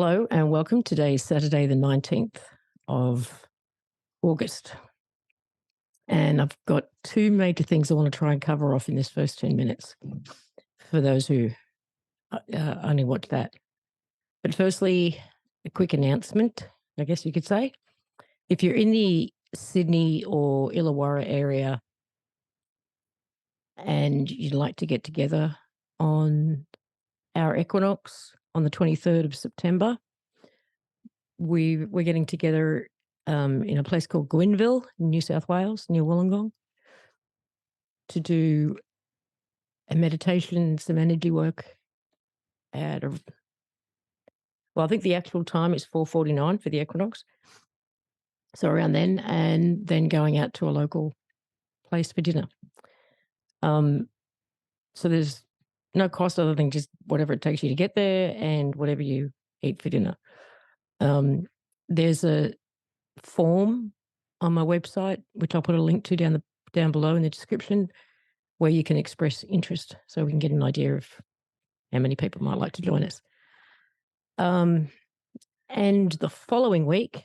Hello and welcome. Today is Saturday, the 19th of August. And I've got two major things I want to try and cover off in this first 10 minutes for those who only watch that. But firstly, a quick announcement, I guess you could say. If you're in the Sydney or Illawarra area and you'd like to get together on our equinox on the 23rd of September, we're getting together in a place called Gwynville, New South Wales, near Wollongong, to do a meditation, some energy work at I think the actual time is 4:49 for the equinox. So around then, and then going out to a local place for dinner. So there's no cost other than just whatever it takes you to get there and whatever you eat for dinner. There's a form on my website, which I'll put a link to down below in the description, where you can express interest so we can get an idea of how many people might like to join us. And the following week,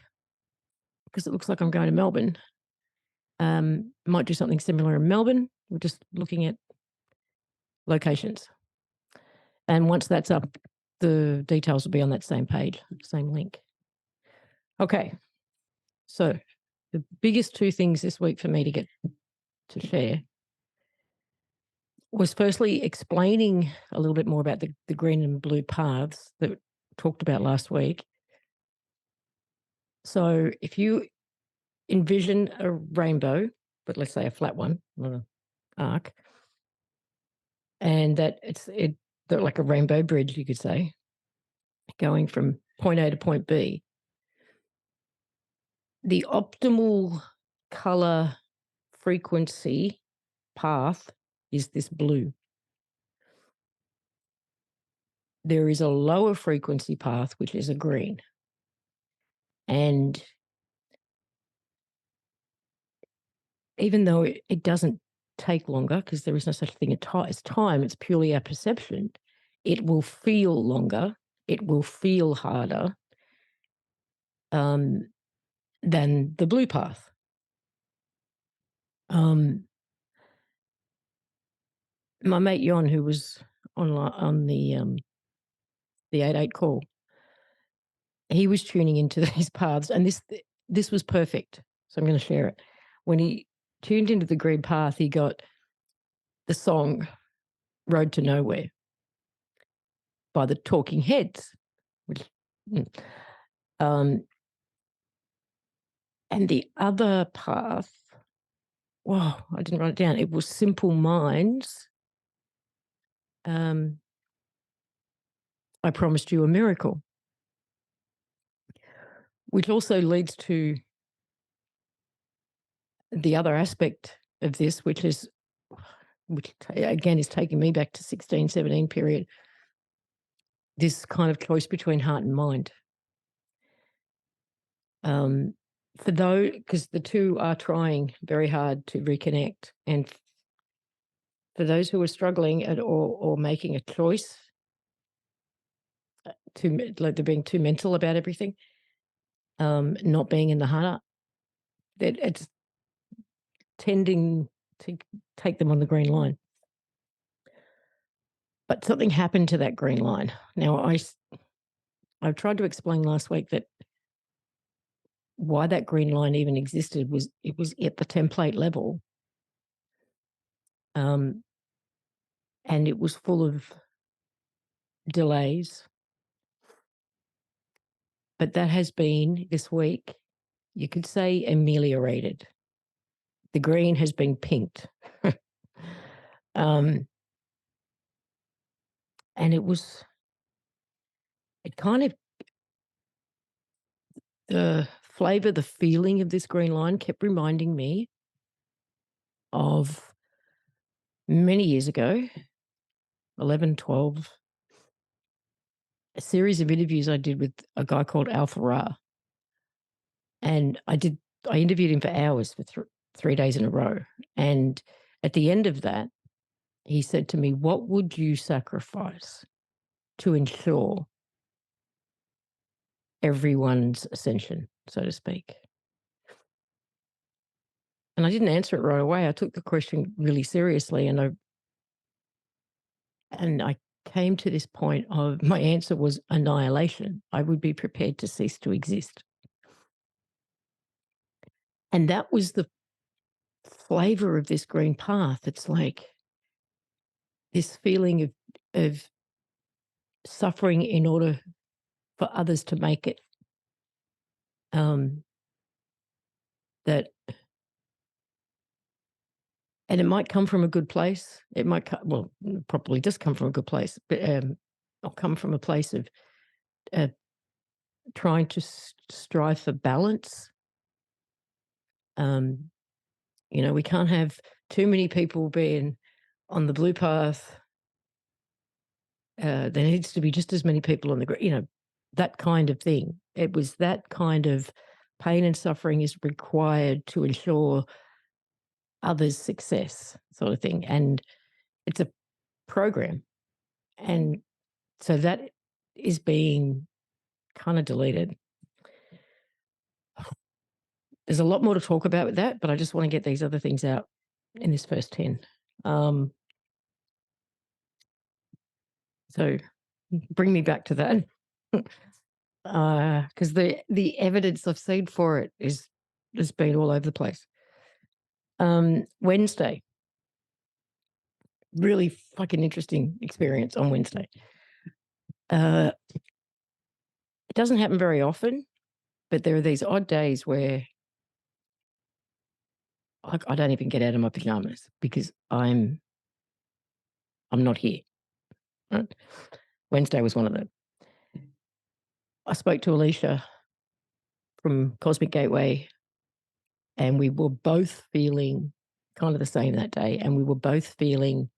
because it looks like I'm going to Melbourne, might do something similar in Melbourne. We're just looking at locations. And once that's up, the details will be on that same page, same link. Okay. So the biggest two things this week for me to get to share was firstly explaining a little bit more about the green and blue paths that we talked about last week. So if you envision a rainbow, but let's say a flat one, not an arc, and that they're like a rainbow bridge, you could say, going from point A to point B. The optimal color frequency path is this blue. There is a lower frequency path, which is a green. And even though it doesn't take longer, because there is no such thing as time, it's purely our perception, it will feel longer, it will feel harder than the blue path. My mate Jon, who was on the 8-8 call, he was tuning into these paths, and this was perfect. So I'm going to share it. When he tuned into the green path, he got the song "Road to Nowhere" by the Talking Heads, which, and the other path. Wow, I didn't write it down. It was Simple Minds. I Promised You a Miracle, which also leads to the other aspect of this, which again is taking me back to 16, 17 period, this kind of choice between heart and mind. For those, because the two are trying very hard to reconnect, and for those who are struggling or making a choice, like they're being too mental about everything, not being in the heart, that it's tending to take them on the green line. But something happened to that green line. Now, I've tried to explain last week that why that green line even existed was it was at the template level. And it was full of delays. But that has been, this week, you could say, ameliorated. The green has been pinked. And it kind of, the flavor, the feeling of this green line kept reminding me of many years ago, 11, 12, a series of interviews I did with a guy called Alpha Ra. And I interviewed him for hours for 3 days in a row. And at the end of that, he said to me, "What would you sacrifice to ensure everyone's ascension, so to speak. And I didn't answer it right away. I took the question really seriously, and I came to this point of my answer was annihilation. I would be prepared to cease to exist. And that was the flavor of this green path. It's like this feeling of suffering in order for others to make it. That, and it might come from a good place. It might well, it probably does come from a good place, but I'll come from a place of trying to strive for balance. We can't have too many people being on the blue path. There needs to be just as many people on the green, that kind of thing. It was that kind of pain and suffering is required to ensure others' success, sort of thing. And it's a program. And so that is being kind of deleted. There's a lot more to talk about with that, but I just want to get these other things out in this first 10. So bring me back to that. Because the evidence I've seen for it has been all over the place. Wednesday, really fucking interesting experience on Wednesday. It doesn't happen very often, but there are these odd days where I don't even get out of my pajamas because I'm not here. Right? Wednesday was one of them. I spoke to Alicia from Cosmic Gateway, and we were both feeling kind of the same that day. And we were both feeling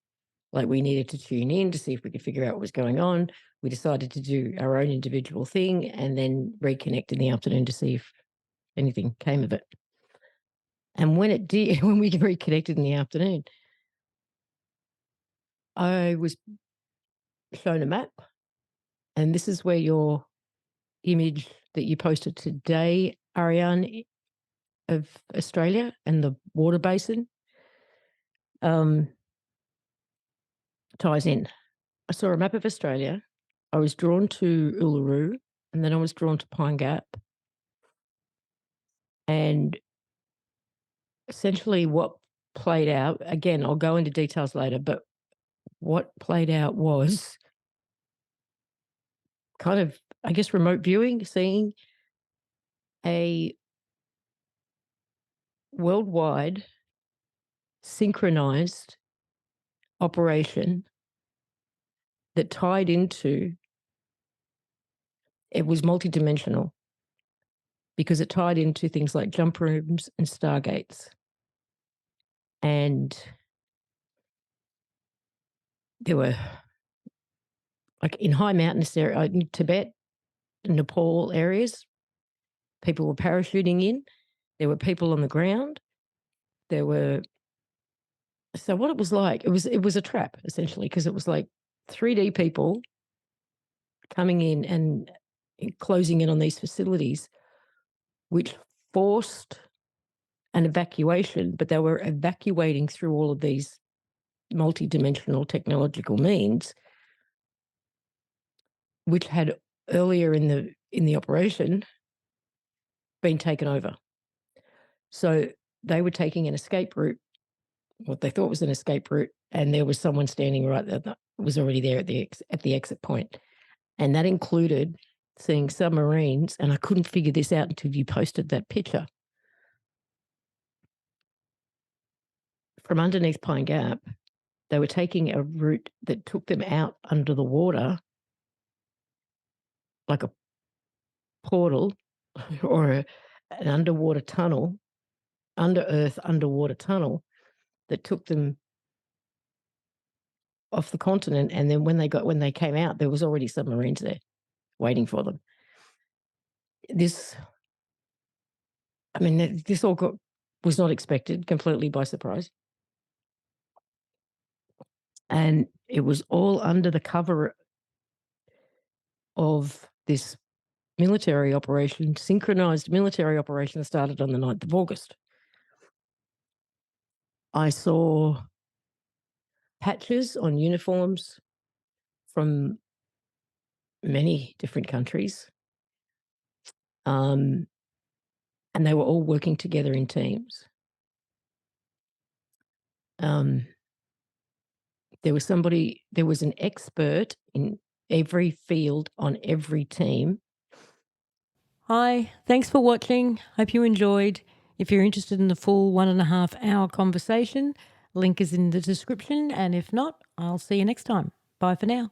like we needed to tune in to see if we could figure out what was going on. We decided to do our own individual thing and then reconnect in the afternoon to see if anything came of it. And when it did, when we reconnected in the afternoon, I was shown a map. And this is where your image that you posted today, Ariane, of Australia and the water basin ties in. I saw a map of Australia. I was drawn to Uluru, and then I was drawn to Pine Gap. And essentially what played out, again, I'll go into details later, but what played out was kind of, I guess, remote viewing, seeing a worldwide synchronized operation that tied into, it was multidimensional because it tied into things like jump rooms and stargates. And there were, like in high mountainous area, in Tibet, Nepal areas, people were parachuting in. There were people on the ground. There were, so what it was like, it was a trap essentially, because it was like 3D people coming in and closing in on these facilities, which forced an evacuation, but they were evacuating through all of these multidimensional technological means, which had earlier in the operation been taken over. So they were taking an escape route, what they thought was an escape route, and there was someone standing right there that was already there at the exit point. And that included seeing submarines, and I couldn't figure this out until you posted that picture. From underneath Pine Gap, they were taking a route that took them out under the water, like a portal or an underwater tunnel, underwater tunnel that took them off the continent. And then when they came out, there was already submarines there waiting for them. This all was not expected, completely by surprise. And it was all under the cover of this military operation, synchronized military operation that started on the 9th of August. I saw patches on uniforms from many different countries. And they were all working together in teams. There was an expert in every field on every team. Hi, thanks for watching. Hope you enjoyed. If you're interested in the full 1.5 hour conversation, link is in the description. And if not, I'll see you next time. Bye for now.